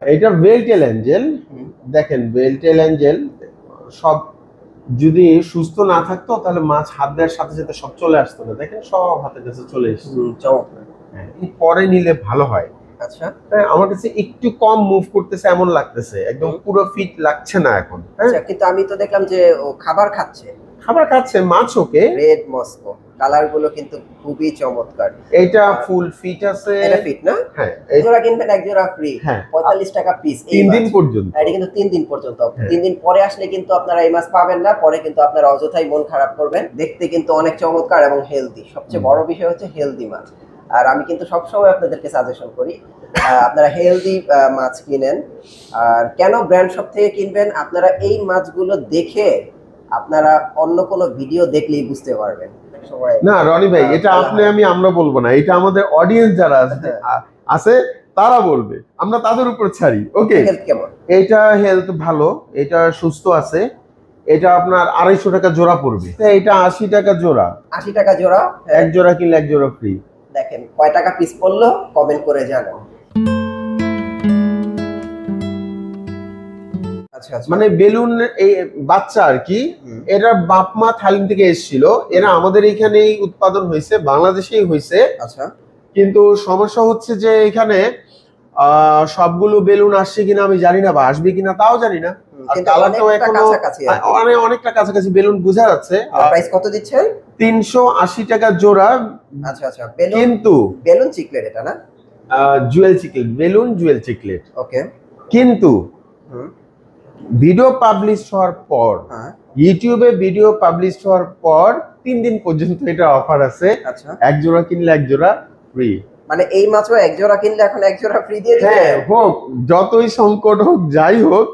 এটা বেলটেল অ্যাঞ্জেল। দেখেন বেলটেল অ্যাঞ্জেল সব যদি সুস্থ না থাকতো তাহলে মাছ হাত দেওয়ার সাথে সাথে সব চলে আসতো না। দেখেন সব হাতের কাছে চলে এসেছে। চমৎকার। পরে নিলে ভালো হয়। আচ্ছা হ্যাঁ, আমার কাছে একটু কম মুভ করতেছে এমন লাগতেছে, একদম পুরো ফিট লাগছে না এখন। হ্যাঁ, কিন্তু আমি তো দেখলাম যে ও খাবার খাচ্ছে। খাবার খাচ্ছে মাছ ওকে। রেড মস্কো কালার গুলো কিন্তু খুবই চমৎকার। এটা ফুল ফিট আছে। এটা ফিট না? হ্যাঁ, এক জোড়া কিনবেন এক জোড়া ফ্রি। হ্যাঁ 45 টাকা পিস। 3 দিন পর্যন্ত। এটা কিন্তু 3 দিন পর্যন্ত। 3 দিন পরে আসলে কিন্তু আপনারা এই মাছ পাবেন না, পরে কিন্তু আপনারা অযথাই মন খারাপ করবেন। দেখতে কিন্তু অনেক চমৎকার এবং হেলদি। সবচেয়ে বড় বিষয় হচ্ছে হেলদি মাছ। আর আমি কিন্তু সবসময় আপনাদেরকে সাজেশন করি আপনারা হেলদি মাছ কিনেন। আর কেন ব্র্যান্ড শপ থেকে কিনবেন, আপনারা এই মাছগুলো দেখে আপনারা অন্য কোনো ভিডিও দেখলেই বুঝতে পারবেন। না রনি ভাই, এটা আমরা বলবো না, এটা আমাদের অডিয়েন্স যারা আছে তারা বলবে, আমরা তাদের উপর ছাড়ি। ওকে, হেলথ কেমন? এটা হেলথ ভালো, এটা সুস্থ আছে। এটা আপনার 250 টাকা জোড়া পড়বে। এটা 80 টাকা জোড়া। 80 টাকা জোড়া। এক জোড়া কিনলে এক জোড়া ফ্রি। দেখেন কয় টাকা পিস পড়লো কমেন্ট করে জানান। মানে বেলুন এই বাচ্চা আর কি, এরা বাপ মা থাইল্যান্ড থেকে এসেছিল, এরা আমাদের এখানেই উৎপাদন হয়েছে, বাংলাদেশেই হয়েছে। আচ্ছা, কিন্তু সমস্যা হচ্ছে যে এখানে সবগুলো বেলুন আসছে কিনা আমি জানি না, বা আসবে কিনা তাও জানি না। কালারটাও এখনো অনেকটা কাছাকাছি বেলুন বোঝা যাচ্ছে। প্রাইস কত দিচ্ছেন? 380 টাকা জোড়া। আচ্ছা আচ্ছা, কিন্তু বেলুন চিকলেট এটা না? Jewel chiclet, balloon jewel chiclet. Okay, কিন্তু ভিডিও পাবলিশ হওয়ার পর, ইউটিউবে ভিডিও পাবলিশ হওয়ার পর 3 দিন পর্যন্ত এটা অফার আছে। আচ্ছা, এক জোড়া কিনলে এক জোড়া ফ্রি। মানে এই মাত্র এক জোড়া কিনলে এখন এক জোড়া ফ্রি দিয়ে দিবেন? হ্যাঁ, হোক যতই সংকট হোক যাই হোক,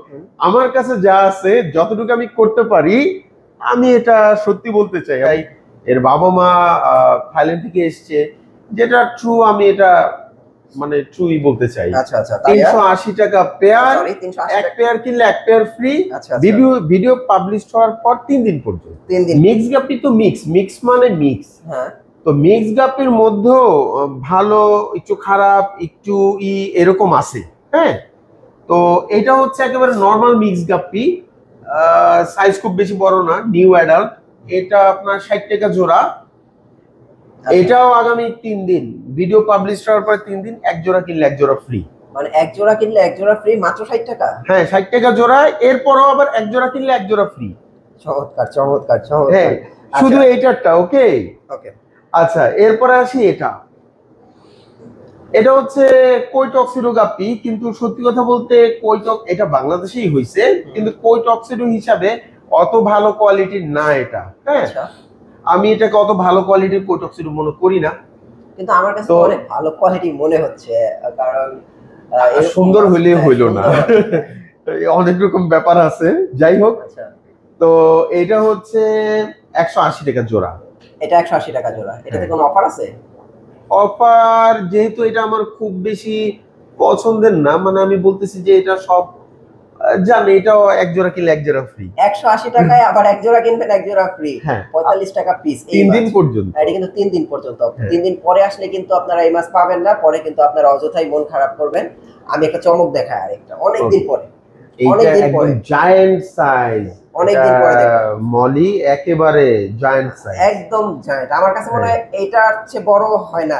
আমার কাছে যা আছে যতটুকু আমি করতে পারি আমি এটা সত্যি বলতে চাই। এর বাবা মা থাইল্যান্ড থেকে এসছে, যেটা ট্রু আমি এটা মানে ট্রুই বলতে চাই। আচ্ছা আচ্ছা, 380 টাকা পেয়ার, এক পেয়ার কিনলে এক পেয়ার ফ্রি। ভিডিও পাবলিশ হওয়ার পর 3 দিন পর্যন্ত। মিক্স গাপ্পি তো মিক্স মানে মিক্স। হ্যাঁ, তো মিক্স গাপ্পির মধ্যেও ভালো একটু খারাপ একটু এরকম আছে। হ্যাঁ, তো এটা হচ্ছে একেবারে নরমাল মিক্স গাপ্পি, সাইজ খুব বেশি বড় না, নিউ অ্যাডাল্ট। এটা আপনার 60 টাকা জোড়া। এটাও আগামী 3 দিন ভিডিও পাবলিশ হওয়ার পর 3 দিন, এক জোড়া কিনলে এক জোড়া ফ্রি। মানে এক জোড়া কিনলে এক জোড়া ফ্রি, মাত্র 60 টাকা? হ্যাঁ, 60 টাকা জোড়া। এরপরও আবার এক জোড়া কিনলে এক জোড়া ফ্রি। চমৎকার চমৎকার চমৎকার। হ্যাঁ, শুধু এইটারটা। ওকে ওকে, আচ্ছা এরপরে আসি এটা হচ্ছে কই টক্সিডো গাপ্পি। কিন্তু সত্যি কথা বলতে এটা বাংলাদেশেই হয়েছে, কিন্তু কই টক্সিডো হিসাবে অত ভালো কোয়ালিটির না এটা। হ্যাঁ, আমি এটাকে অত ভালো কোয়ালিটির কই টক্সিডো মনে করি না, কিন্তু আমার কাছে অনেক ভালো কোয়ালিটি মনে হচ্ছে, কারণ সুন্দর হইলে হইল না, অনেক রকম ব্যাপার আছে। যাই হোক, তো এটা হচ্ছে 180 টাকা জোড়া। এটা 180 টাকা জোড়া। এটাতে কোনো অফার আছে? অফার যেহেতু এটা আমার খুব বেশি পছন্দের না, মানে আমি বলতেছি যে এটা সব জানি, এটাও এক জোড়া কিনলে এক জোড়া ফ্রি। 180 টাকায় আবার এক জোড়া কিনবেন এক জোড়া ফ্রি। 45 টাকা পিস। 3 দিন পর্যন্ত। এটা কিন্তু 3 দিন পর্যন্ত। 3 দিন পরে আসলে কিন্তু আপনারা এই মাছ পাবেন না, পরে কিন্তু আপনারা অযথাই মন খারাপ করবেন। আমি একটা চমক দেখাই আরেকটা, অনেক দিন পরে। অনেক দিন পরে জায়ান্ট সাইজ, অনেক দিন পরে দেখবেন মলি, একেবারে জায়ান্ট সাইজ, একদম জায়ান্ট। আমার কাছে মনে হয় এটার চেয়ে বড় হয় না।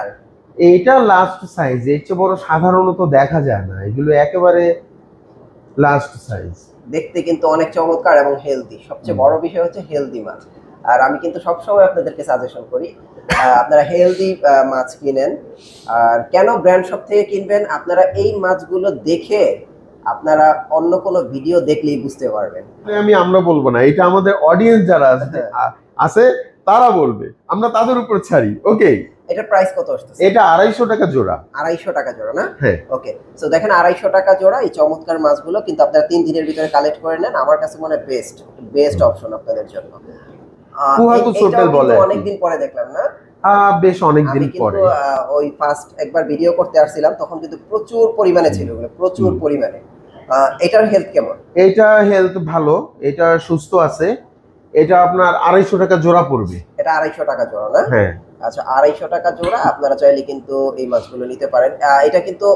এইটা লাস্ট সাইজ, এর চেয়ে বড় সাধারণত দেখা যায় না, এগুলো একেবারে লাস্ট সাইজ। দেখতে কিন্তু অনেক চমৎকার এবং হেলদি। সবচেয়ে বড় বিষয় হচ্ছে হেলদি মাছ। আর আমি কিন্তু সবসময় আপনাদেরকে সাজেশন করি আপনারা হেলদি মাছ কিনেন। আর কেন ব্র্যান্ড শপ থেকে কিনবেন, আপনারা এই মাছগুলো দেখে আপনারা অন্য কোনো ভিডিও দেখলেই বুঝতে পারবেন। আমরা বলবো না, এটা আমাদের অডিয়েন্স যারা আছে তারা বলবে, আমরা তাদের উপর ছাড়ি। ওকে, এটা প্রাইস কত আসছে? এটা 250 টাকা জোড়া। 250 টাকা জোড়া না? হ্যাঁ। ওকে, সো দেখেন 250 টাকা জোড়া এই চমৎকার মাছগুলো কিন্তু আপনারা 3 দিনের ভিতরে কালেক্ট করে নেন। আমার কাছে মনে হয় বেস্ট অপশন আপনাদের জন্য। কুহাতু হোটেল বলে অনেকদিন পরে দেখলাম না? বেশ অনেকদিন পরে। ওই ফার্স্ট একবার ভিডিও করতে আসছিলাম, তখন কিন্তু প্রচুর পরিমাণে ছিল, প্রচুর পরিমাণে। এটার হেলথ কেমন? এটা হেলথ ভালো, এটা সুস্থ আছে। এটা আপনার 250 টাকা জোড়া পড়বে। এটা 250 টাকা জোড়া না? হ্যাঁ। আচ্ছা, 250 টাকা জোড়া। আপনারা চাইলে কিন্তু এই মাছগুলো নিতে পারেন। এটা কিন্তু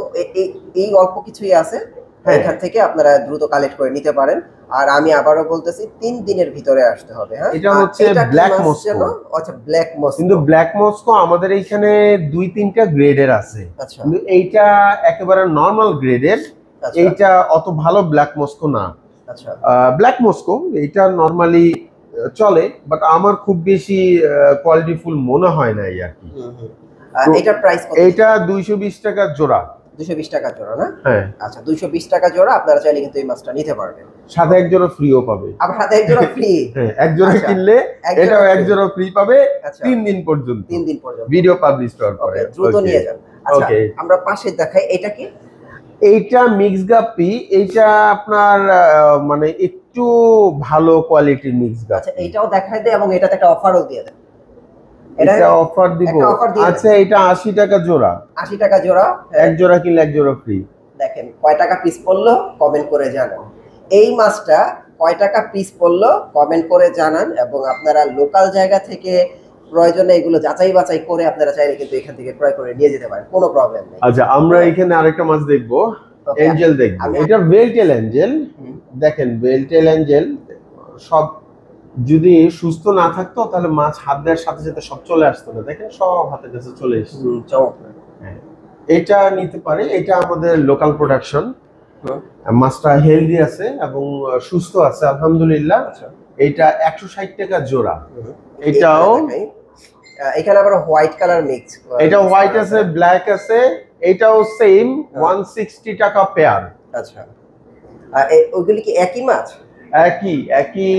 এই অল্প কিছুই আছে, এখান থেকে আপনারা দ্রুত কালেক্ট করে নিতে পারেন। আর আমি আবারও বলতেছি 3 দিনের ভিতরে আসতে হবে। হ্যাঁ, এটা হচ্ছে ব্ল্যাক মস্কো। আচ্ছা, ব্ল্যাক মস্কো। কিন্তু ব্ল্যাক মস্কো আমাদের এইখানে 2-3টা গ্রেডের আছে। আচ্ছা, কিন্তু এইটা একেবারে নরমাল গ্রেডের, এইটা অত ভালো ব্ল্যাক মস্কো না। আচ্ছা, ব্ল্যাক মস্কো এইটা নরমালি চলে, বাট আমার খুব বেশি কোয়ালিটিফুল মনে হয় না আর কি। এটার প্রাইস কত? এটা 220 টাকা জোড়া। 220 টাকা জোড়া না? হ্যাঁ। আচ্ছা, 220 টাকা জোড়া। আপনারা চাইলে কিন্তু এই মাছটা নিতে পারবেন। সাথে এক জোড়া ফ্রিও পাবে। আবার সাথে এক জোড়া ফ্রি? হ্যাঁ, এক জোড়া কিনলে এটাও এক জোড়া ফ্রি পাবে 3 দিন পর্যন্ত। 3 দিন পর্যন্ত ভিডিও পাবলিশ করার পরে। দ্রুত নিয়ে যান। আচ্ছা, আমরা পাশে দেখাই, এটা কি? এইটা মিক্স গাপ্পি। এইটা আপনার মানে একটু ভালো কোয়ালিটির মিক্স গাপ্পি। আচ্ছা, এইটাও দেখাই দেয় এবং এটাতে একটা অফারও দিয়ে দেন। এটা অফার দিব। আচ্ছা, এটা 80 টাকা জোড়া। 80 টাকা জোড়া। এক জোড়া কিনলে এক জোড়া ফ্রি। দেখেন কয় টাকা পিস পড়লো, কমেন্ট করে জানান। এই মাছটা কয় টাকা পিস পড়লো কমেন্ট করে জানান। এবং আপনারা লোকাল জায়গা থেকে প্রয়োজনে এগুলো যাচাই বাছাই করে আপনারা চাইলে কিন্তু এখান থেকে ক্রয় করে নিয়ে যেতে পারেন, কোনো প্রবলেম নেই। আচ্ছা, আমরা এখানে আরেকটা মাছ দেখবো, এঞ্জেল দেখবো। এটা বেলটেল এঞ্জেল। দেখেন বেলটেল এঞ্জেল সব যদি সুস্থ না থাকতো তাহলে মাছ হাত দেওয়ার সাথে সাথে সব চলে আসতো না। দেখেন সব হাতের কাছে চলে এসেছে। চমৎকার। এটা নিতে পারে। এটা আমাদের লোকাল প্রোডাকশন। মাছটা হেলদি আছে এবং সুস্থ আছে আলহামদুলিল্লাহ। এটা 160 টাকা জোড়া। এটাও এখানে আবার হোয়াইট কালার মিক্স। এটা হোয়াইট আছে, ব্ল্যাক আছে। এটাও সেম 160 টাকা পেয়ার। আচ্ছা, ওইগুলি কি একই মাছ? একই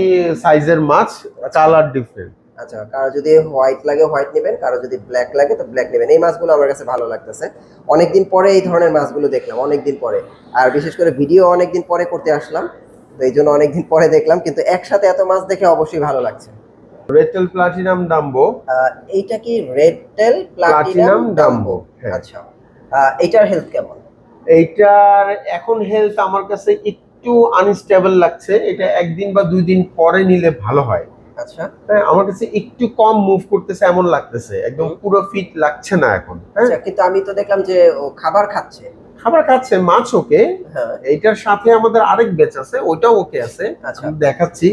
সাইজের মাছ, কালার ডিফারেন্ট। আচ্ছা, কারো যদি হোয়াইট লাগে হোয়াইট নেবেন, কারো যদি ব্ল্যাক লাগে তো ব্ল্যাক নেবেন। এই মাছগুলো আমার কাছে ভালো লাগতেছে। অনেকদিন পরে এই ধরনের মাছগুলো দেখলাম, অনেকদিন পরে। আর বিশেষ করে ভিডিও অনেকদিন পরে করতে আসলাম, তো এই জন্য অনেকদিন পরে দেখলাম। কিন্তু একসাথে এত মাছ দেখে অবশ্যই ভালো লাগছে। রেডটেল প্লাটিনাম ডাম্বো। এইটা কি রেডটেল প্লাটিনাম ডাম্বো? আচ্ছা, এটার হেলথ কেমন? এইটার এখন হেলথ আমার কাছে একটু আনস্টেবল লাগছে। এটা একদিন বা 2 দিন পরে নিলে ভালো হয়। আচ্ছা, হ্যাঁ, আমার কাছে একটু কম মুভ করতেছে এমন লাগতেছে, একদম পুরো ফিট লাগছে না এখন। আচ্ছা, কিন্তু আমি তো দেখলাম যে ও খাবার খাচ্ছে। মাছ ওকে। এইটার সাথে আমাদের আরেক ব্যাচ আছে, ওটাও ওকে আছে। আচ্ছা, আমি দেখাচ্ছি।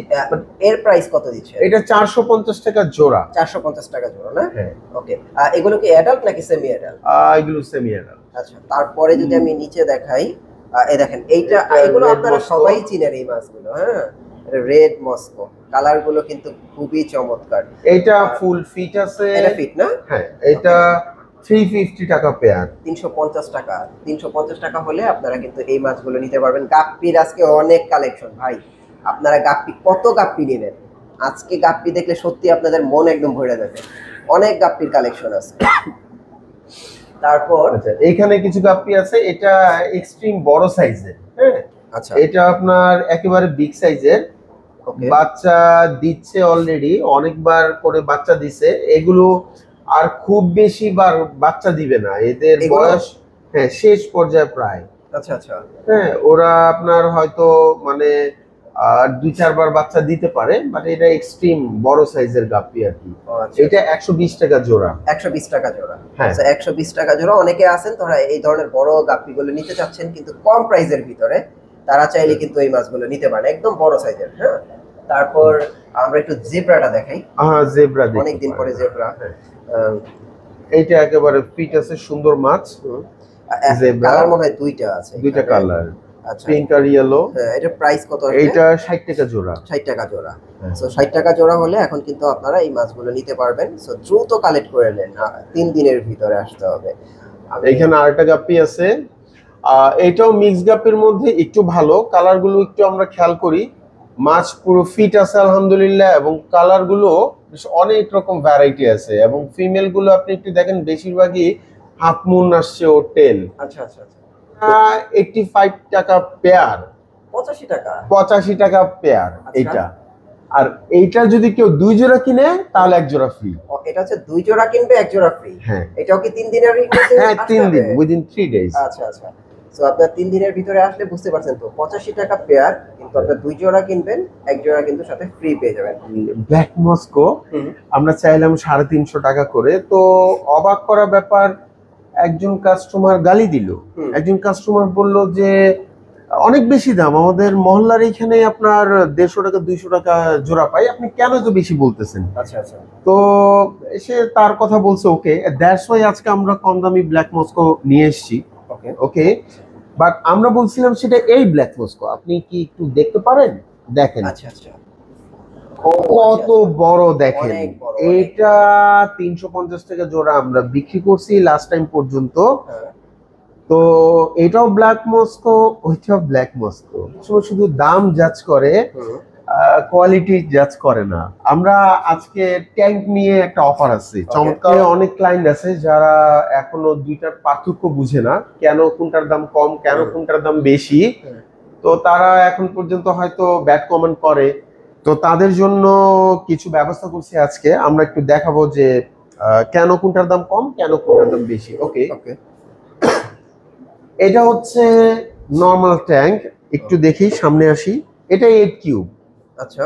এর প্রাইস কত দিচ্ছে? এটা 450 টাকা জোড়া। 450 টাকা জোড়া না? হ্যাঁ। ওকে, এগুলো কি অ্যাডাল্ট নাকি সেমি অ্যাডাল্ট? এগুলো সেমি অ্যাডাল্ট। আচ্ছা, তারপরে যদি আমি নিচে দেখাই, এই দেখেন এইটা, এগুলো আপনারা সবাই চিনেন এই মাছগুলো। হ্যাঁ, রেড মস্কো কালার গুলো কিন্তু খুবই চমৎকার। এটা ফুল ফিট আছে। এটা ফিট না? হ্যাঁ, এটা 350 টাকা পেয়ার। 350 টাকা। 350 টাকা হলে আপনারা কিন্তু এই মাছগুলো নিতে পারবেন। গাপ্পির আজকে অনেক কালেকশন ভাই। আপনারা গাপ্পি, কত গাপ্পি নেবেন? আজকে গাপ্পি দেখলে সত্যি আপনাদের মন একদম ভরে যাবে। অনেক গাপ্পির কালেকশন আছে। তারপর এখানে কিছু গাপ্পি আছে। এটা এক্সট্রিম বড় সাইজের। হ্যাঁ, আচ্ছা, এটা আপনার একেবারে বিগ সাইজের। বাচ্চা দিচ্ছে অলরেডি, অনেকবার করে বাচ্চা দিছে। এগুলো আর খুব বেশি বার বাচ্চা দিবে না, এদের বয়স শেষ পর্যায়ে প্রায়। আচ্ছা আচ্ছা, হ্যাঁ, ওরা আপনার হয়তো মানে 2-4 বার বাচ্চা দিতে পারে, বাট এটা এক্সট্রিম বড় সাইজের গাপ্পি আর কি। এটা 120 টাকা জোড়া। 120 টাকা জোড়া। হ্যাঁ, 120 টাকা জোড়া। অনেকে আছেন তারা এই ধরনের বড় গাপ্পিগুলো নিতে চাচ্ছেন কিন্তু কম প্রাইসের ভিতরে, তারা চাইলে কিন্তু এই মাছগুলো নিতে পারে, একদম বড় সাইজের। হ্যাঁ, তারপর আমরা একটু জেব্রাটা দেখাই। হ্যাঁ, জেব্রা দেখুন, অনেকদিন পরে জেব্রা। এইটা একেবারে ফিট আছে, সুন্দর মাছ। জেব্রা কালার মনে হয় দুইটা কালার, আচ্ছা, পিঙ্ক আর ইয়েলো। হ্যাঁ, এটা প্রাইস কত আছে? এটা 60 টাকা জোড়া। 60 টাকা জোড়া। সো 60 টাকা জোড়া হলে এখন কিন্তু আপনারা এই মাছগুলো নিতে পারবেন। সো দ্রুত কালেক্ট করে নেন, 3 দিনের ভিতরে আসতে হবে। এখানে আরেকটা গাপ্পি আছে। এটাও মিক্স গাপ্পির মধ্যে একটু ভালো, কালার গুলো একটু আমরা খেয়াল করি। মাছ পুরো ফিট আছে আলহামদুলিল্লাহ, এবং কালার গুলো অনেক রকম ভ্যারাইটি আছে, এবং ফিমেল গুলো আপনি একটু দেখেন বেশিরভাগই হাফ মুন আসছে ও টেল। আচ্ছা আচ্ছা আচ্ছা, 85 টাকা পেয়ার। 85 টাকা? 85 টাকা পেয়ার এইটা। আর এইটা যদি কেউ 2 জোড়া কিনে তাহলে 1 জোড়া ফ্রি। এটা হচ্ছে 2 জোড়া কিনবে 1 জোড়া ফ্রি। হ্যাঁ, এটাও কি 3 দিনের ভিতরে? হ্যাঁ, 3 দিন, উইদিন 3 ডেজ। আচ্ছা আচ্ছা, সো আপনার 3 দিনের ভিতরে আসলে বুঝতে পারছেন তো 85 টাকা পেয়ার, কিন্তু আপনার 2 জোড়া কিনবেন, 1 জোড়া কিন্তু সাথে ফ্রি পেয়ে যাবেন। ব্ল্যাক মস্কো আমরা চাইলাম 350 টাকা করে। তো অবাক করা ব্যাপার, একজন কাস্টমার গালি দিল। একজন কাস্টমার বলল যে অনেক বেশি দাম। আমাদের মহল্লার এখানে আপনার 150 টাকা 200 টাকা জোড়া পাই। আপনি কেন তো বেশি বলতেছেন? আচ্ছা আচ্ছা। তো সে তার কথা বলছে, ওকে, দ্যাটস ওয়াই আজকে আমরা কম দামি ব্ল্যাক মস্কো নিয়ে এসেছি। ওকে ওকে, বাট আমরা বলছিলাম সেটা এই ব্ল্যাক মস্কো, আপনি কি একটু দেখতে পারেন? দেখেন আচ্ছা আচ্ছা। কত বড়, দেখেন অনেক বড়, এইটা 350 টাকা জোড়া আমরা বিক্রি করছি লাস্ট টাইম পর্যন্ত। হ্যাঁ। তো এটাও ব্ল্যাক মস্কো, ওইটাও ব্ল্যাক মস্কো। শুধু দাম জাজ করে, কোয়ালিটি জাজ করে না। আমরা আজকে ট্যাঙ্ক নিয়ে একটা অফার আছে চমৎকার। অনেক ক্লায়েন্ট আছে যারা এখনো দুইটার পার্থক্য বুঝে না, কেন কোনটার দাম কম, কেন কোনটার দাম বেশি। তো তারা এখন পর্যন্ত হয়তো ব্যাড কমেন্ট করে। তো তাদের জন্য কিছু ব্যবস্থা করছি আজকে, আমরা একটু দেখাবো যে কেন কোনটার দাম কম, কেন কোনটার দাম বেশি। ওকে, এটা হচ্ছে নরমাল ট্যাঙ্ক। একটু দেখি, সামনে আসি। এটা 8 কিউব। আচ্ছা,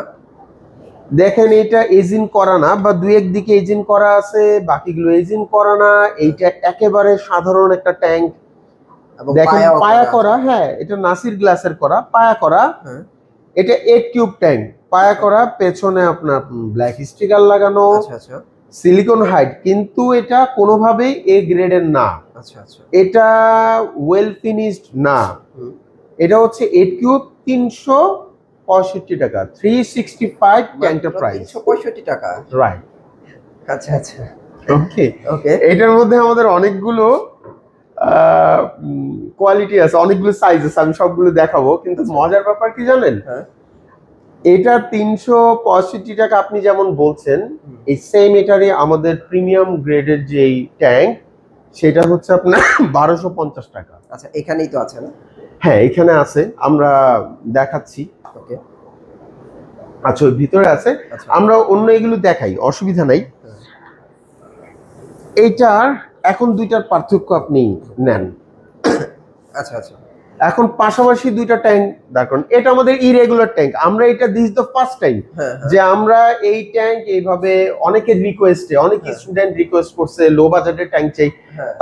দেখেন এটা এজিন করা না, বা দুই এক দিকে এজিন করা আছে, বাকিগুলো এজিন করা না। এইটা একেবারে সাধারণ একটা ট্যাঙ্ক। দেখেন পায়া করা, হ্যাঁ এটা নাসির গ্লাসের করা, পায়া করা। এটা 8 কিউব ট্যাঙ্ক, পায়া করা, পেছনে আপনার ব্ল্যাক স্টিকার লাগানো, সিলিকন হাইড, কিন্তু এটা কোনোভাবেই এ গ্রেডের না। আচ্ছা আচ্ছা, এটা ওয়েল ফিনিশড না। এটা হচ্ছে 8 কিউব, 365 টাকা, 365 ট্যাঙ্কটা প্রাইস, 365 টাকা, রাইট। আচ্ছা আচ্ছা, ওকে ওকে। এটার মধ্যে আমাদের অনেকগুলো কোয়ালিটি আছে, অনেকগুলো সাইজ আছে, আমি সবগুলো দেখাবো। কিন্তু মজার ব্যাপার কি জানেন, এটা 365 টাকা আপনি যেমন বলছেন, এই সেম এটারই আমাদের প্রিমিয়াম গ্রেডের যেই ট্যাঙ্ক, সেটা হচ্ছে আপনার 1250 টাকা। আচ্ছা, এখানেই তো আছে না? হ্যাঁ এখানে আছে, আমরা দেখাচ্ছি। ওকে, আচ্ছা ওই ভিতরে আছে, আমরা অন্য এগুলো দেখাই, অসুবিধা নাই। এইটার এখন দুইটার পার্থক্য আপনি নেন। আচ্ছা আচ্ছা, এখন পাশাপাশি দুইটা ট্যাঙ্ক দেখুন, এটা আমাদের ইরেগুলার ট্যাঙ্ক। আমরা এটা দিস দ্য ফার্স্ট টাইম যে আমরা এই ট্যাঙ্ক এইভাবে, অনেকের রিকোয়েস্টে, অনেক স্টুডেন্ট রিকোয়েস্ট করছে লো বাজেটের ট্যাঙ্ক চাই,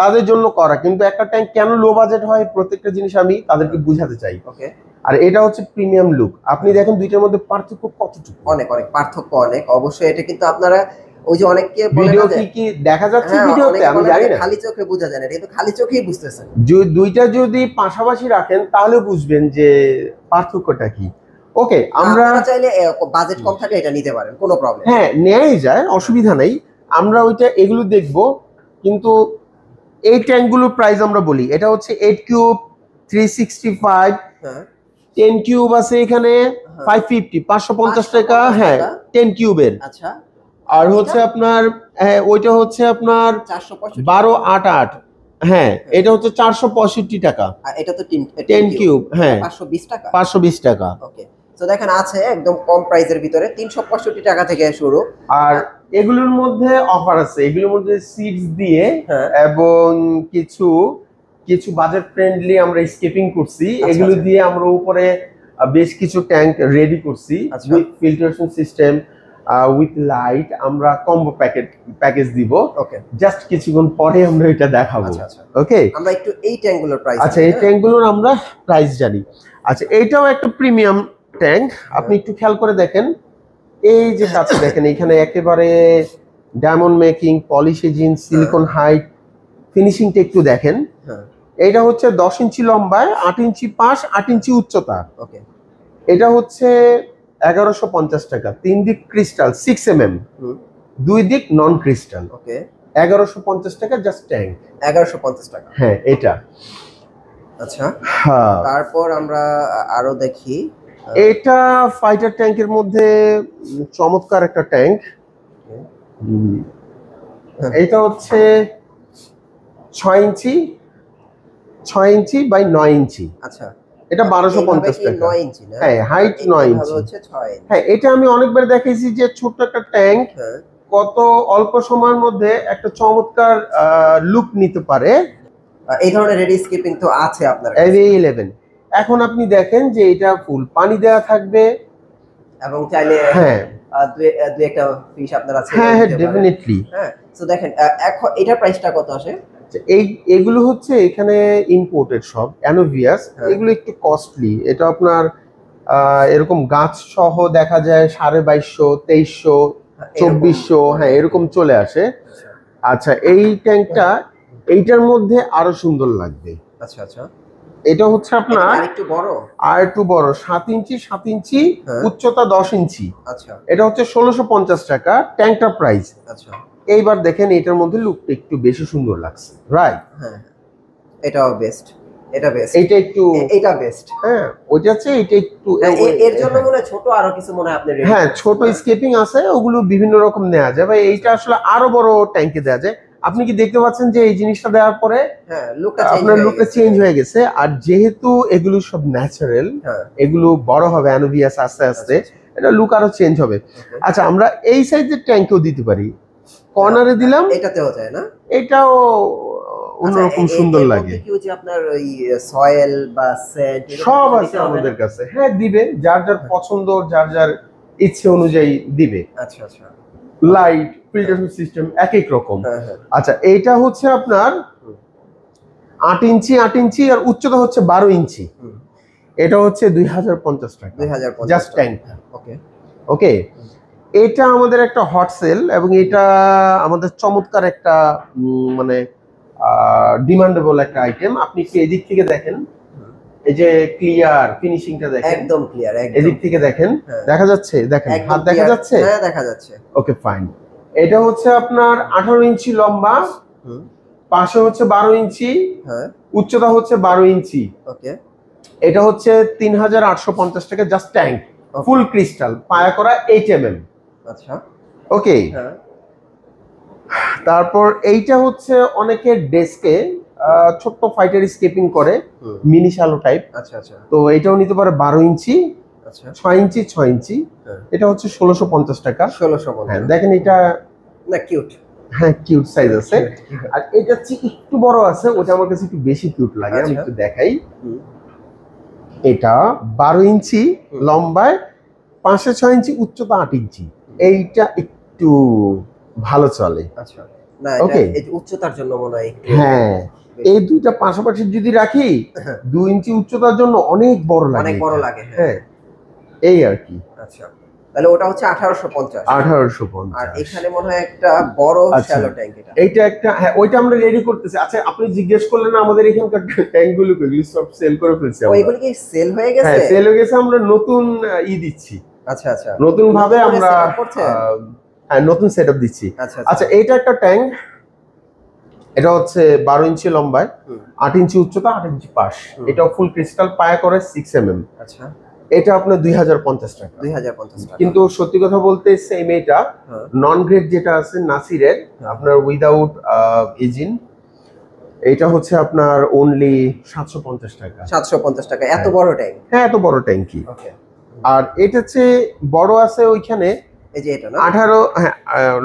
তাদের জন্য করা। কিন্তু একটা ট্যাঙ্ক কেন লো বাজেট হয়, প্রত্যেকটা জিনিস আমি তাদেরকে বুঝাতে চাই। ওকে, আর এটা হচ্ছে প্রিমিয়াম লুক। আপনি দেখেন দুইটার মধ্যে পার্থক্য কতটুকু। অনেক অনেক পার্থক্য, অনেক। অবশ্যই এটা কিন্তু আপনারা ওই যে অনেকে ভিডিও কি দেখা যাচ্ছে ভিডিওতে, আমি জানি না, খালি চোখে বোঝা যায় না, কিন্তু খালি চোখেই বুঝতেছেন। দুইটা যদি পাশাপাশি রাখেন তাহলে বুঝবেন যে পার্থক্যটা কি। ওকে, আমরা চাইলে বাজেট কম থাকলে এটা নিতে পারেন, কোনো প্রবলেম। হ্যাঁ নেয়াই যায়, অসুবিধা নেই। আমরা ওইটা এগুলো দেখবো, কিন্তু এই ট্যাঙ্কগুলোর প্রাইস আমরা বলি। এটা হচ্ছে 8 কিউব 365, 10 কিউব আছে এখানে 550, 550 টাকা। হ্যাঁ 10 কিউবের। আচ্ছা, আর হচ্ছে আপনার ওইটা হচ্ছে আপনার 1288। হ্যাঁ এটা হচ্ছে 465 টাকা। এটা তো 10 কিউব, হ্যাঁ 520 টাকা, 520 টাকা। ওকে, তো দেখেন আছে একদম কম প্রাইসের ভিতরে 365 টাকা থেকে শুরু। আর এগুলোর মধ্যে অফার আছে, এগুলোর মধ্যে সিটস দিয়ে এবং কিছু কিছু বাজেট ফ্রেন্ডলি আমরা স্কেপিং করছি। এগুলো দিয়ে আমরা উপরে বেশ কিছু ট্যাঙ্ক রেডি করছি with filtration system, with light. আমরা কম্বো প্যাকেজ দিব। ওকে, জাস্ট কিছুক্ষণ পরে আমরা এটা দেখাবো। ওকে, আমরা একটু এই ট্যাঙ্কগুলোর প্রাইস, আচ্ছা এই ট্যাঙ্কগুলোর আমরা প্রাইস জানি। আচ্ছা এইটাও একটা প্রিমিয়াম ট্যাঙ্ক, আপনি একটু খেয়াল করে দেখেন। এই যে কাছে দেখেন, এখানে একেবারে diamond making, polish edging, silicon height, ফিনিশিংটা একটু দেখেন। এটা হচ্ছে 10 ইঞ্চি লম্বায়, 8 ইঞ্চি পাশ, 8 ইঞ্চি উচ্চতা। ওকে, এটা হচ্ছে 1150 টাকা। 3 দিক ক্রিস্টাল 6mm, 2 দিক নন ক্রিস্টাল। ওকে, 1150 টাকা জাস্ট ট্যাঙ্ক, 1150 টাকা। হ্যাঁ এটা। আচ্ছা, তারপর আমরা আরো দেখি। এটা ফাইটার ট্যাঙ্কের মধ্যে চমৎকার একটা ট্যাঙ্ক। এটা হচ্ছে 6 ইঞ্চি, 6 ইঞ্চি বাই 9 ইঞ্চি। আচ্ছা, এটা 1250 টাকা। 9 ইঞ্চি না? হ্যাঁ হাইট 9 ইঞ্চি হচ্ছে 6 ইঞ্চি। হ্যাঁ এটা আমি অনেকবার দেখাইছি যে ছোট্ট একটা ট্যাঙ্ক কত অল্প সময়ের মধ্যে একটা চমৎকার লুক নিতে পারে। এই ধরনের রেডি স্কিপিং তো আছে আপনার A11। এখন আপনি দেখেন যে এটা ফুল পানি দেওয়া থাকবে, এবং চাইলে হ্যাঁ দুই একটা ফিশ আপনার আছে। হ্যাঁ হ্যাঁ ডেফিনেটলি। হ্যাঁ, সো দেখেন এখন এটার প্রাইসটা কত আসে? এই এগুলো হচ্ছে এখানে ইম্পোর্টেড সব অ্যানোভিয়াস, এগুলো একটু কস্টলি। এটা আপনার এরকম গাছ সহ দেখা যায় 2250, 2300, 2400, হ্যাঁ এরকম চলে আসে। আচ্ছা এই ট্যাঙ্কটা এইটার মধ্যে আরো সুন্দর লাগবে। আচ্ছা আচ্ছা, এটা হচ্ছে আপনার আরেকটু বড়, আর একটু বড় 7 ইঞ্চি 7 ইঞ্চি, উচ্চতা 10 ইঞ্চি। আচ্ছা, এটা হচ্ছে 1650 টাকা ট্যাঙ্কটার প্রাইস। আচ্ছা, এইবার দেখেন এটার মধ্যে লুকটা একটু বেশি সুন্দর লাগছে, রাইট? হ্যাঁ এটাও বেস্ট, এটা বেস্ট, এইটা একটু, এটা বেস্ট, হ্যাঁ ওইটা আছে, এটা একটু এর জন্য মনে হয় ছোট আরো কিছু মনে হয় আপনি হ্যাঁ ছোট স্কেপিং আছে, ওগুলো বিভিন্ন রকম নেওয়া যায় ভাই। এইটা আসলে আরো বড় ট্যাঙ্কে দেওয়া যায়। আপনি কি দেখতে পাচ্ছেন যে এই জিনিসটা দেওয়ার পরে হ্যাঁ লুকটা আপনার লুকটা চেঞ্জ হয়ে গেছে। আর যেহেতু এগুলো সব ন্যাচারাল, এগুলো বড় হবে অ্যানোভিয়াস আস্তে আস্তে, এটা লুক আরো চেঞ্জ হবে। আচ্ছা আমরা এই সাইজের ট্যাঙ্কেও দিতে পারি, কর্নারে দিলাম, এটাতেও যায় না? এটাও অন্যরকম সুন্দর লাগে। কি হচ্ছে আপনার ওই সয়েল বা স্যান্ড সব আছে আমাদের কাছে, হ্যাঁ দিবে, যার যার পছন্দ, যার যার ইচ্ছে অনুযায়ী দিবে। আচ্ছা আচ্ছা, লাইট ফিল্টারেশন সিস্টেম এক এক রকম। আচ্ছা এইটা হচ্ছে আপনার 8 ইঞ্চি 8 ইঞ্চি আর উচ্চতা হচ্ছে 12 ইঞ্চি। এটা হচ্ছে 2050 টাকা, 2050 জাস্ট ট্যাঙ্ক। ওকে ওকে, এটা আমাদের একটা হট সেল, এবং এটা আমাদের চমৎকার একটা মানে ডিমান্ডেবল একটা আইটেম। আপনি কি এদিক থেকে দেখেন, এই যে ক্লিয়ার ফিনিশিংটা দেখেন, একদম ক্লিয়ার, একদম এদিক থেকে দেখেন, দেখা যাচ্ছে, দেখেন হাত দেখা যাচ্ছে, হ্যাঁ দেখা যাচ্ছে। Okay fine. এটা হচ্ছে আপনার 18 ইঞ্চি লম্বা, পাশে হচ্ছে 12 ইঞ্চি, হ্যাঁ উচ্চতা হচ্ছে 12 ইঞ্চি। ওকে, এটা হচ্ছে 3850 টাকা, জাস্ট ট্যাঙ্ক, ফুল ক্রিস্টাল, পায়া করা 8 mm। আচ্ছা ওকে, তারপর এইটা হচ্ছে অনেকের ডেস্কে ছোট্ট ফাইটার স্কেপিং করে, মিনি শ্যালো টাইপ। আচ্ছা আচ্ছা, তো এটাও নিতে পারে 12 ইঞ্চি, আচ্ছা 6 ইঞ্চি 6 ইঞ্চি। এটা হচ্ছে 1650 টাকা। 1650, হ্যাঁ দেখেন এটা না কিউট, হ্যাঁ কিউট সাইজ আছে। আর এটা হচ্ছে একটু বড় আছে, ওটা আমার কাছে একটু বেশি কিউট লাগে, আমি একটু দেখাই। এটা 12 ইঞ্চি লম্বায়, 5.6 ইঞ্চি উচ্চতা, 8 ইঞ্চি। এইটা একটু ভালো চলে। আচ্ছা না এটা এই উচ্চতার জন্য মনে হয়, হ্যাঁ এই দুইটা পাশাপাশি যদি রাখি 2 ইঞ্চি উচ্চতার জন্য অনেক বড় লাগে, অনেক বড় লাগে, হ্যাঁ এই আর কি। আচ্ছা তাহলে ওটা হচ্ছে 1850। 1850। আর এখানে মনে হয় একটা বড় শ্যালো ট্যাঙ্ক, এইটা একটা, হ্যাঁ ওইটা আমরা রেডি করতেছি। আচ্ছা আপনি জিজ্ঞেস করলেন আমাদের এখানকার ট্যাঙ্ক গুলো সব সেল করে ফেলছি আমরা। ওইগুলো কি সেল হয়ে গেছে? হ্যাঁ সেল হয়ে গেছে, আমরা নতুন দিচ্ছি। আচ্ছা আচ্ছা, নতুন ভাবে আমরা হ্যাঁ নতুন সেটআপ দিচ্ছি। আচ্ছা এইটা একটা ট্যাঙ্ক, এটা হচ্ছে 12 ইঞ্চি লম্বায়, 8 ইঞ্চি উচ্চতা, 8 ইঞ্চি পাশ। এটাও ফুল ক্রিস্টাল, পায়া করে 6 mm। আচ্ছা এটা আপনার 2050 টাকা। 2050 টাকা, কিন্তু সত্যি কথা বলতে সেম এটা নন গ্রেড যেটা আছে নাসিরের, আপনার উইদাউট ইঞ্জিন, এটা হচ্ছে আপনার অনলি 750 টাকা। 750 টাকা, এত বড় ট্যাঙ্ক? হ্যাঁ এত বড় ট্যাঙ্কি। ওকে, আর এটা হচ্ছে বড় আছে ওইখানে, এই যে এটা না 18, হ্যাঁ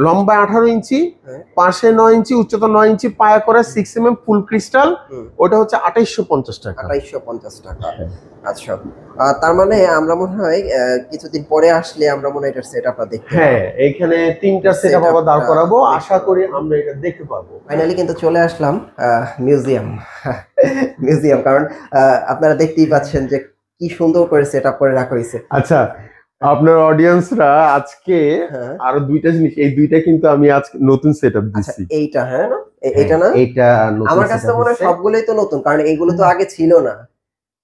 লম্বা 18 ইঞ্চি, পাশে 9 ইঞ্চি, উচ্চতা 9 ইঞ্চি, পায়া করে 6 mm ফুল ক্রিস্টাল। ওটা হচ্ছে 2850 টাকা। 2850 টাকা। আচ্ছা তার মানে আমরা মনে হয় কিছুদিন পরে আসলে আমরা মনে হয় এটার সেটআপটা দেখতে পাবো। হ্যাঁ এইখানে তিনটা সেটআপ আবার দাঁড় করাবো, আশা করি আমরা এটা দেখতে পাবো। ফাইনালি কিন্তু চলে আসলাম মিউজিয়াম, কারণ আপনারা দেখতেই পাচ্ছেন যে কি সুন্দর করে সেটআপ করে রাখা হয়েছে। আচ্ছা আপনার অডিয়েন্সরা আজকে আরো দুইটা জিনিস, এই দুইটা কিন্তু আমি আজকে নতুন সেটআপ দিচ্ছি। এইটা হ্যাঁ না, এটা না, এটা নতুন। আমার কাছে মনে হয় সবগুলোই তো নতুন, কারণ এইগুলো তো আগে ছিল না।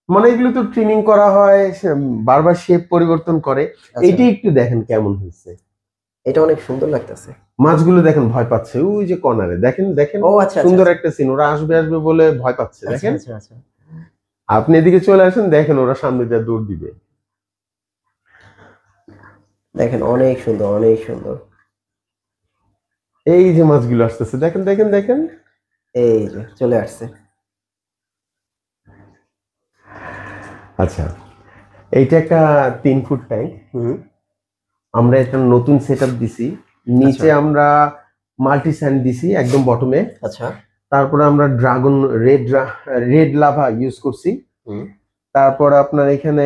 মানে এগুলো তো ট্রিমিং করা হয়, বারবার শেপ পরিবর্তন করে। এইটা একটু দেখেন কেমন হয়েছে, এটা অনেক সুন্দর লাগতেছে। মাছগুলো দেখেন ভয় পাচ্ছে, ওই যে কর্নারে দেখেন দেখেন, সুন্দর একটা সিন, ওরা আসবে আসবে বলে ভয় পাচ্ছে, দেখেন। আপনি এদিকে চলে আসেন, দেখেন ওরা সামনে দিয়ে দৌড় দিবে, দেখেন অনেক সুন্দর, অনেক সুন্দর। এই যে মাছগুলো আসতেছে, দেখেন দেখেন দেখেন, এই যে চলে আসছে। আচ্ছা এইটা একটা 3 ফুট ট্যাঙ্ক, আমরা একটা নতুন সেটআপ দিছি। নিচে আমরা মাল্টি স্যান্ড দিছি একদম বটমে। আচ্ছা তারপরে আমরা ড্রাগন রেড লাভা ইউজ করছি। তারপর আপনার এখানে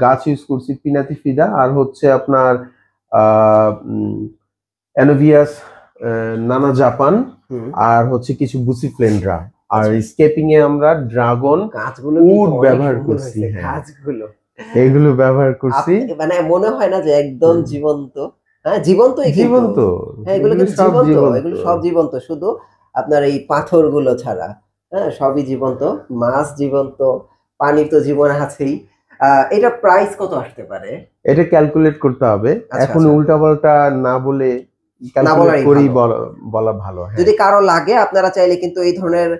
গাছ ইউজ করছি, পিনাতি ফিদা, আর হচ্ছে আপনার অ্যানোভিয়াস নানা জাপান আর হচ্ছে কিছু বুসি ফ্লেন্ড্রা আর স্কেপিং এ আমরা ড্রাগন গাছগুলো উড ব্যবহার করছি। হ্যাঁ, গাছগুলো এগুলো ব্যবহার করছি। মানে মনে হয় না যে একদম জীবন্ত? হ্যাঁ, জীবন্তই কিন্তু। জীবন্ত, হ্যাঁ, এগুলো কিন্তু সব জীবন্ত, এগুলো সব জীবন্ত, শুধু আপনার এই পাথরগুলো ছাড়া। হ্যাঁ, সবই জীবন্ত, মাছ জীবন্ত, পানির তো জীবন আছেই। এটা প্রাইস কত আসতে পারে? এটা ক্যালকুলেট করতে হবে, এখন উল্টাপাল্টা না বলে ক্যালকুলেট করেই বলা ভালো। হ্যাঁ, যদি কারো লাগে আপনারা চাইলে কিন্তু এই ধরনের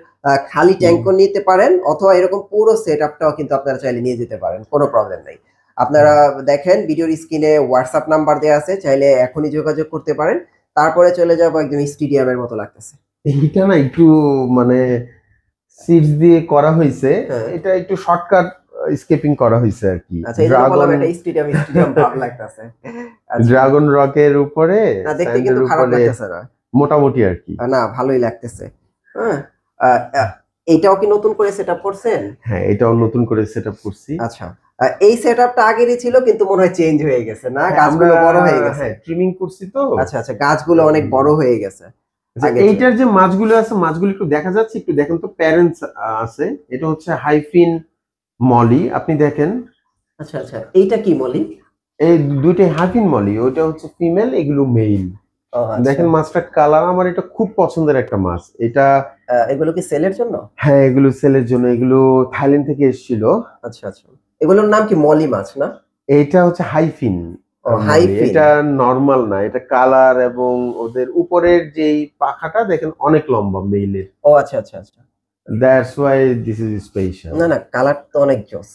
খালি ট্যাঙ্কও নিতে পারেন, অথবা এরকম পুরো সেটআপটাও কিন্তু আপনারা চাইলে নিয়ে যেতে পারেন, কোনো প্রবলেম নেই। আপনারা দেখেন ভিডিওর স্ক্রিনে হোয়াটসঅ্যাপ নাম্বার দেওয়া আছে, চাইলে এখনই যোগাযোগ করতে পারেন। তারপরে চলে যাবো একদম স্টেডিয়ামের মতো লাগতেছে। এইটা না একটু মানে সিটস দিয়ে করা হয়েছে, এটা একটু শর্টকাট স্কেপিং করা হয়েছে আর কি। আচ্ছা, এই জন্য বললাম এটা স্টেডিয়াম ভাব লাগতেছে। ড্রাগন রকের উপরে না, দেখতে কিন্তু খারাপ লাগতেছে না, মোটামুটি আর কি। না, ভালোই লাগতেছে। হ্যাঁ, এইটাও কি নতুন করে সেটআপ করছেন? হ্যাঁ, এটাও নতুন করে সেটআপ করছি। আচ্ছা, এই সেটআপটা আগেরই ছিল কিন্তু মনে হয় চেঞ্জ হয়ে গেছে না? গাছগুলো বড় হয়ে গেছে। হ্যাঁ, ট্রিমিং করছি তো। আচ্ছা আচ্ছা, গাছগুলো অনেক বড় হয়ে গেছে। এইটার যে মাছগুলো আছে, মাছগুলো একটু দেখা যাচ্ছে, একটু দেখেন তো, প্যারেন্টস আছে। এটা হচ্ছে হাইফিন মলি, আপনি দেখেন। আচ্ছা আচ্ছা, এইটা কি মলি? এই দুইটাই হাইফিন মলি, ওইটা হচ্ছে ফিমেল, এগুলো মেল। দেখেন মাছটা কালার, আমার এটা খুব পছন্দের একটা মাছ। এটা এগুলো কি সেলের জন্য? হ্যাঁ, এগুলো সেলের জন্য, এগুলো থাইল্যান্ড থেকে এসেছিল। আচ্ছা আচ্ছা, এগুলোর নাম কি মলি মাছ না? এটা হচ্ছে হাইফিন। এটা নরমাল না, এটা কালার এবং ওদের উপরের যেই পাখাটা দেখেন অনেক লম্বা মেইলের। ও আচ্ছা আচ্ছা আচ্ছা, that's why this is special. না না, কালার তো অনেক জোস।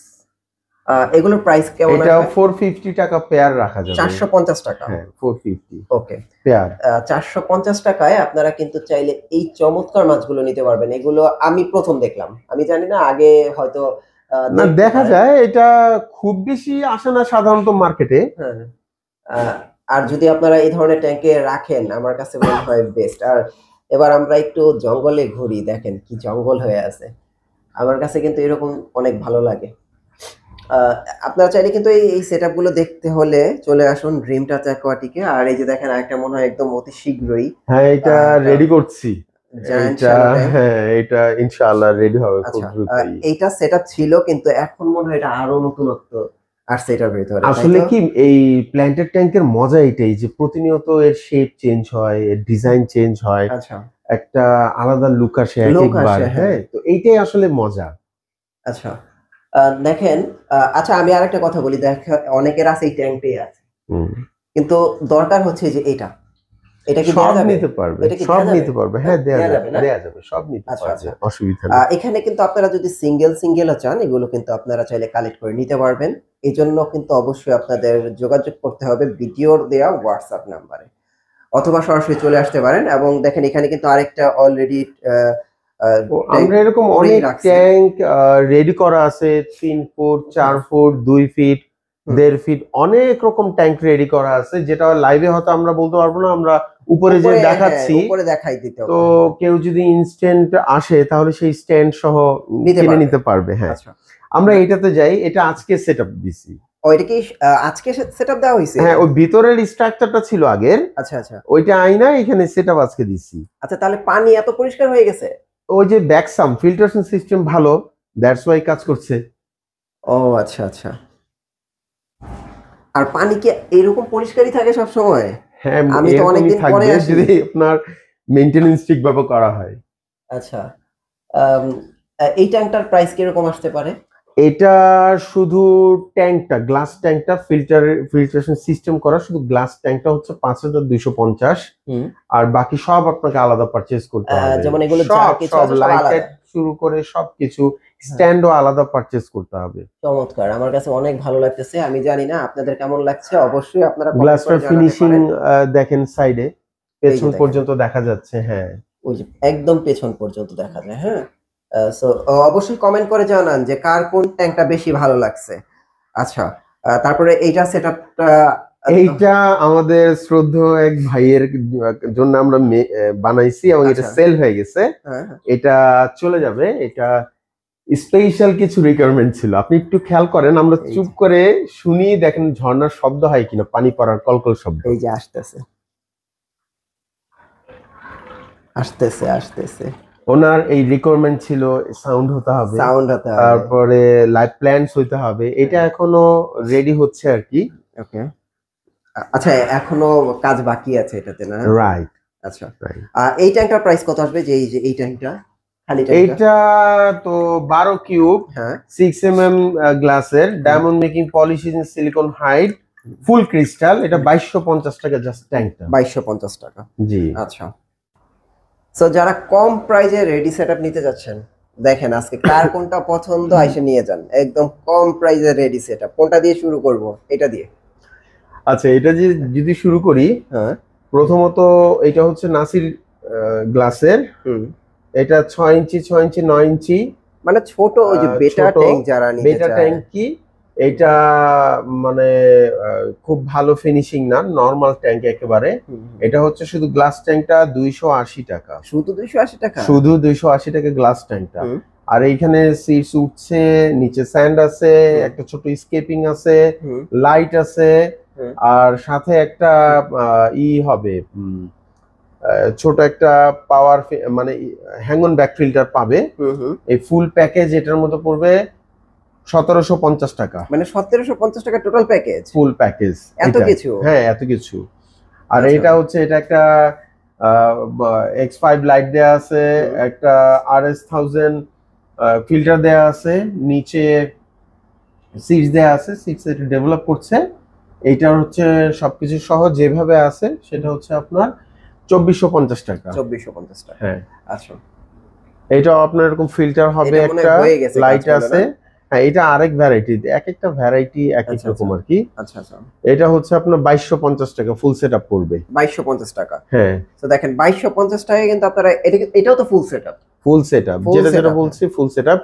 এগুলোর প্রাইস কেমন? এটা 450 টাকা পেয়ার রাখা যাবে। 450 টাকা? হ্যাঁ, 450 ওকে পেয়ার। 450 টাকায় আপনারা কিন্তু চাইলে এই চমৎকার মাছগুলো নিতে পারবেন। এগুলো আমি প্রথম দেখলাম, আমি জানি না আগে হয়তো না দেখা যায়, এটা খুব বেশি আসে না সাধারণত মার্কেটে। হ্যাঁ, আর যদি আপনারা এই ধরনের ট্যাঙ্কে রাখেন, আমার কাছে মনে হয় বেস্ট। আর এবার আমরা একটু জঙ্গলে ঘুরি, দেখেন কি জঙ্গল হয়ে আছে। আমার কাছে কিন্তু এরকম অনেক ভালো লাগে। আপনারা চাইলে কিন্তু এই সেটআপ গুলো দেখতে হলে চলে আসুন ড্রিম টাচ অ্যাকোয়াটিকে। আর এই যে দেখেন একটা মনে হয় একদম অতি শীঘ্রই। হ্যাঁ, এটা রেডি করছি। এটা ইনশাআল্লাহ রেডি হবে খুব দ্রুতই। এইটা সেটআপ ছিল, কিন্তু এখন মনে হয় এটা আরো নতুনত্ব আসছে এটার ভিতরে। আসলে কি, এই প্ল্যান্টেড ট্যাঙ্কের মজা এটাই যে প্রতিনিয়ত এর শেপ চেঞ্জ হয়, এর ডিজাইন চেঞ্জ হয়। আচ্ছা, একটা আলাদা লুক আসে একবার। হ্যাঁ, তো এইটাই আসলে মজা। আচ্ছা, দেখেন, আচ্ছা আমি আরেকটা কথা বলি, দেখেন অনেকের আছে এই ট্যাঙ্কটাই আছে, কিন্তু দরকার হচ্ছে যে এটা কি সব নিতে পারবে, সব নিতে পারবে। হ্যাঁ, দেয়া যাবে, সব নিতে পারবে, অসুবিধা নেই। এখানে কিন্তু আপনারা যদি সিঙ্গেলও চান, এগুলো কিন্তু আপনারা চাইলে কালেক্ট করে নিতে পারবেন। এই জন্য কিন্তু অবশ্যই আপনাদের যোগাযোগ করতে হবে ভিডিওর দেওয়া হোয়াটসঅ্যাপ নাম্বারে, অথবা সরাসরি চলে আসতে পারেন। এবং দেখেন এখানে কিন্তু আরেকটা অলরেডি আমরা এরকম অনেক ট্যাঙ্ক রেডি করা আছে, 3 ফুট, 4 ফুট, 2 ফিট, 1.5 ফিট, অনেক রকম ট্যাঙ্ক রেডি করা আছে, যেটা লাইভে হয়তো আমরা বলতে পারবো না, আমরা উপরে যে দেখাচ্ছি, উপরে দেখাই দিতে হবে। তো কেউ যদি ইনস্ট্যান্ট আসে তাহলে সেই স্ট্যান্ড সহ কিনে নিতে পারবে। হ্যাঁ, আমরা এটাতে যাই, এটা আজকে সেটআপ দিছি। ওইটা কি আজকে সেটআপ দেওয়া হয়েছে? হ্যাঁ, ওই ভিতরের স্ট্রাকচারটা ছিল আগের। আচ্ছা আচ্ছা, ওইটা আইনা এখানে সেটআপ আজকে দিছি। আচ্ছা, তাহলে পানি এত পরিষ্কার হয়ে গেছে? ওই যে ব্যাকসাম ফিল্টারেশন সিস্টেম ভালো, দ্যাটস ওয়াই কাজ করছে। ও আচ্ছা আচ্ছা, আর পানি কি এরকম পরিষ্কারই থাকে সব সময়? হ্যাঁ, আমি তো অনেকদিন পরে আসি, যদি আপনার মেইনটেনেন্স ঠিকভাবে করা হয়। আচ্ছা, এই ট্যাঙ্কটার প্রাইস কিরকম আসতে পারে? এটা শুধু ট্যাঙ্কটা, গ্লাস ট্যাঙ্কটা ফিল্টারেশন সিস্টেম করা, শুধু গ্লাস ট্যাঙ্কটা হচ্ছে 5250, আর বাকি সব আপনাকে আলাদা পারচেজ করতে হবে। যেমন এগুলো সব লাইট শুরু করে সবকিছু, স্ট্যান্ডও আলাদা পারচেজ করতে হবে। চমৎকার, আমার কাছে অনেক ভালো লাগতেছে। আমি জানি না আপনাদের কেমন লাগছে, অবশ্যই আপনারা গ্লাসটার ফিনিশিং দেখেন, সাইডে পেছন পর্যন্ত দেখা যাচ্ছে। হ্যাঁ, ওই যে একদম পেছন পর্যন্ত দেখা যায়। হ্যাঁ, সো অবশ্যই কমেন্ট করে জানান যে কার কোন ট্যাঙ্কটা বেশি ভালো লাগছে। আচ্ছা, তারপরে এইটা সেটআপটা, এইটা আমাদের শ্রদ্ধেয় এক ভাইয়ের জন্য আমরা বানাইছি এবং এটা সেল হয়ে গেছে। এটা চলে যাবে। এটা স্পেশাল কিছু রিকোয়ারমেন্ট ছিল, আপনি একটু খেয়াল করেন, আমরা চুপ করে শুনি, দেখেন ঝর্ণার শব্দ হয় কিনা, পানি পড়ার কলকল শব্দ। এই যে আসতেছে, আসতেছে আসতেছে। ওনার এই রিকোয়ারমেন্ট ছিল সাউন্ড হতে হবে, সাউন্ড হতে হবে। তারপরে লাইভ প্ল্যান্স হইতে হবে, এটা এখনো রেডি হচ্ছে আর কি। ওকে, আচ্ছা এখনো কাজ বাকি আছে এটাতে না? রাইট। আচ্ছা, এই ট্যাঙ্কটার প্রাইস কত আসবে? যে এই ট্যাঙ্কটা, খালি ট্যাঙ্কটা? এইটা তো 12 কিউব, হ্যাঁ 6 mm গ্লাসের, diamond making polish in silicon hide, full crystal, এটা 2250 টাকা জাস্ট ট্যাঙ্কটা। 2250 টাকা। জি। আচ্ছা, সো যারা কম প্রাইজে রেডি সেটআপ নিতে যাচ্ছেন, দেখেন আজকে কার কোনটা পছন্দ এসে নিয়ে যান, একদম কম প্রাইজে রেডি সেটআপ। কোনটা দিয়ে শুরু করব? এটা দিয়ে। আচ্ছা, এটা যদি শুরু করি, হ্যাঁ প্রথমত এটা হচ্ছে নাসির গ্লাসের, এটা 6 ইঞ্চি 6 ইঞ্চি 9 ইঞ্চি, মানে ছোট ওই যে বেটা ট্যাঙ্ক যারা নিতে বেটা চায়। ট্যাঙ্ক কি এটা মানে খুব ভালো ফিনিশিং না, নরমাল ট্যাঙ্ক একেবারে। এটা হচ্ছে শুধু গ্লাস ট্যাঙ্কটা 280 টাকা, শুধু 280 টাকা, শুধু 280 টাকা গ্লাস ট্যাঙ্কটা। আর এইখানে সিটস উঠছে, নিচে স্যান্ড আছে, একটা ছোট স্কেপিং আছে, লাইট আছে, আর সাথে একটা হবে ছোট একটা পাওয়ার মানে হ্যাং অন ব্যাক ফিল্টার পাবে। এই ফুল প্যাকেজ এটার মধ্যে পড়বে 1750 টাকা। মানে 1750 টাকা টোটাল প্যাকেজ, ফুল প্যাকেজ, এত কিছু? হ্যাঁ এত কিছু। আর এটা হচ্ছে, এটা একটা X5 লাইট দেয়া আছে, একটা RS1000 ফিল্টার দেয়া আছে, নিচে সিটস দেয়া আছে, সিটস এটা ডেভেলপ করছে। এইটার হচ্ছে সবকিছু সহ যেভাবে আছে সেটা হচ্ছে আপনার 2450 টাকা। 2450 টাকা, হ্যাঁ। আচ্ছা, এটা আপনার এরকম ফিল্টার হবে, একটা লাইট আছে। হ্যাঁ, এটা আরেক ভ্যারাইটি, এক একটা ভ্যারাইটি এক এক রকম আর কি। আচ্ছা আচ্ছা, এটা হচ্ছে আপনার 2250 টাকা ফুল সেটআপ পড়বে। 2250 টাকা। হ্যাঁ, তো দেখেন 2250 টাকায় কিন্তু আপনারা এটাও তো ফুল সেটআপ। ফুল সেটআপ, যেটা বলছি ফুল সেটআপ,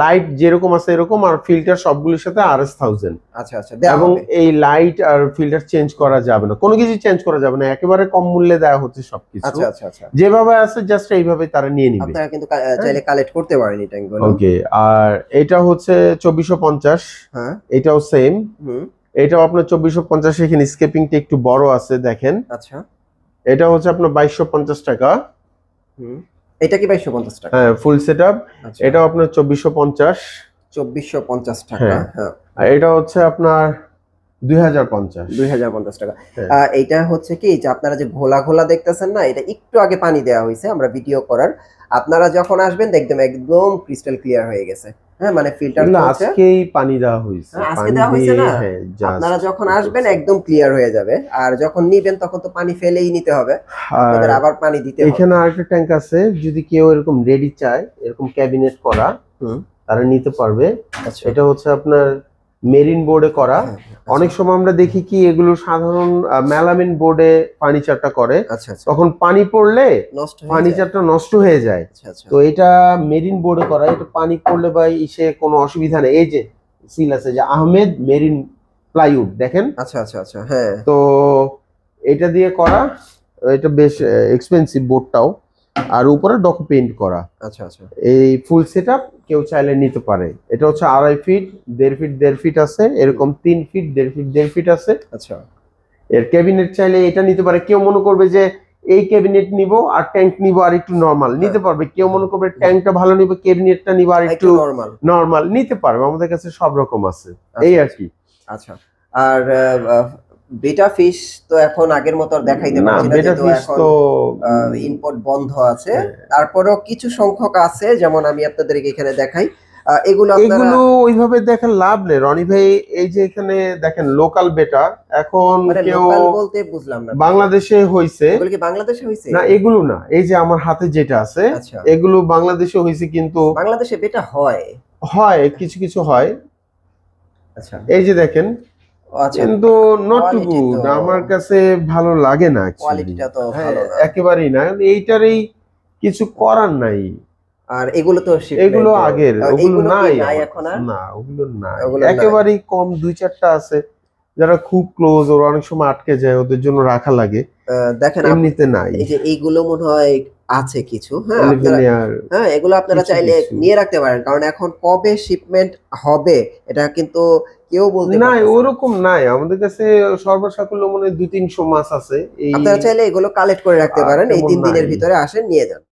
লাইট যেরকম আছে এরকম, আর ফিল্টার সবগুলোর সাথে RS1000। আচ্ছা আচ্ছা, এবং এই লাইট আর ফিল্টার চেঞ্জ করা যাবে না, কোনো কিছু চেঞ্জ করা যাবে না, একেবারে কম মূল্যে দেওয়া হচ্ছে সবকিছু। আচ্ছা আচ্ছা আচ্ছা, যেভাবে আছে জাস্ট এইভাবে তারা নিয়ে নিবে। আপনারা কিন্তু চাইলে কালেক্ট করতে পারেন এটা। ওকে, আর এটা হচ্ছে 2450। হ্যাঁ, এটাও সেম। এটাও আপনার 2450, এখানে স্কেপিংটা একটু বড় আছে দেখেন। আচ্ছা, এটা হচ্ছে আপনার 2250 টাকা। এটা কি 2250 টাকা? হ্যাঁ, ফুল সেটআপ। এটাও আপনার 2450। 2450 টাকা। হ্যাঁ, আর এটা হচ্ছে আপনার 2050 টাকা। এইটা হচ্ছে কি, যে আপনারা যে ঘোলা ঘোলা দেখতেছেন না, এটা একটু আগে পানি দেওয়া হয়েছে আমরা ভিডিও করার। আপনারা যখন আসবেন দেখবেন একদম ক্রিস্টাল ক্লিয়ার হয়ে গেছে। হ্যাঁ, মানে ফিল্টার আজকেই পানি দেওয়া হয়েছে, আজকে দেওয়া হয়েছে না? আপনারা যখন আসবেন একদম ক্লিয়ার হয়ে যাবে, আর যখন নিবেন তখন তো পানি ফেলেই নিতে হবে, আবার পানি দিতে হবে। এখানে আরেকটা ট্যাঙ্ক আছে, যদি কেউ এরকম রেডি চায়, এরকম ক্যাবিনেট করা, তারা নিতে পারবে। এটা হচ্ছে আপনার মেরিন বোর্ডে করা। অনেক সময় আমরা দেখি কি এগুলো সাধারণ মেলামিন বোর্ডে ফার্নিচারটা করে, তখন পানি পড়লে ফার্নিচারটা নষ্ট হয়ে যায়। তো এটা মেরিন বোর্ডে করা, এটা পানি পড়লে বা ইসে কোনো অসুবিধা নেই। এই যে সিল আছে যে আহমেদ মেরিন প্লাইউড, দেখেন। আচ্ছা আচ্ছা আচ্ছা, হ্যাঁ। তো এটা দিয়ে করা, এটা বেশ এক্সপেন্সিভ বোর্ডটাও, আর উপরে ডকু পেইন্ট করা। আচ্ছা আচ্ছা, এই ফুল সেটআপ কেউ চাইলে নিতে পারে। এটা হচ্ছে 2.5 ফিট, 1.5 ফিট 1.5 ফিট আছে, এরকম 3 ফিট 1.5 ফিট 1.5 ফিট আছে। আচ্ছা, এর ক্যাবিনেট চাইলে এটা নিতে পারে। কেউ মনে করবে যে এই ক্যাবিনেট নিব আর ট্যাঙ্ক নিব আর একটু নরমাল, নিতে পারবে। কেউ মনে করবে ট্যাঙ্কটা ভালো নিব, ক্যাবিনেটটা নিব আর একটু নরমাল, নিতে পারবে। আমাদের কাছে সব রকম আছে, এই আর কি। আচ্ছা, আর বেটা ফিশ তো এখন আগের মতো আর দেখাইতে পারছি না, যেহেতু এখন ইম্পোর্ট বন্ধ আছে। তারপরেও কিছু সংখ্যক আছে, যেমন আমি আপনাদেরকে এখানে দেখাই। এগুলো ওইভাবে দেখেন লাভ নেই রনি ভাই। এই যে এখানে দেখেন লোকাল বেটা, এখন কেউ বলতে বুঝলাম না, বাংলাদেশে হইছে। এগুলো কি বাংলাদেশে হইছে? না, এগুলো না, এই যে আমার হাতে যেটা আছে এগুলো বাংলাদেশে হইছে, কিন্তু বাংলাদেশে বেটা হয় কিছু কিছু হয়। আচ্ছা, এই যে দেখেন, কিন্তু নট টু গুড, আমার কাছে ভালো লাগে না, কোয়ালিটিটা তো ভালো না একেবারেই না। এইটারই কিছু করার নাই। আর এগুলো তো এগুলো আগের, ওগুলো নাই এখন আর না, ওগুলো নাই, একেবারেই কম 2-4টা আছে যারা খুব ক্লোজ, ওরা অনেক সময় আটকে যায়, ওদের জন্য রাখা লাগে। দেখেন এমনিতে নাই। এই যে এইগুলো মনে হয় আছে কিছু, হ্যাঁ আপনারা লিভিনিয়ার এগুলো আপনারা কিছু চাইলে কিছু। নিয়ে রাখতে পারেন, কারণ এখন কবে শিপমেন্ট হবে এটা কিন্তু কেউ বলতে না পারতেছে না। ওরকম নাই আমাদের কাছে, সর্বসাকুল্য মনে হয় 200-300 মাছ আছে এই। আপনারা চাইলে এগুলো কালেক্ট করে রাখতে আর পারেন, এই তেমন 3 দিনের নাই। ভিতরে আসেন নিয়ে যান।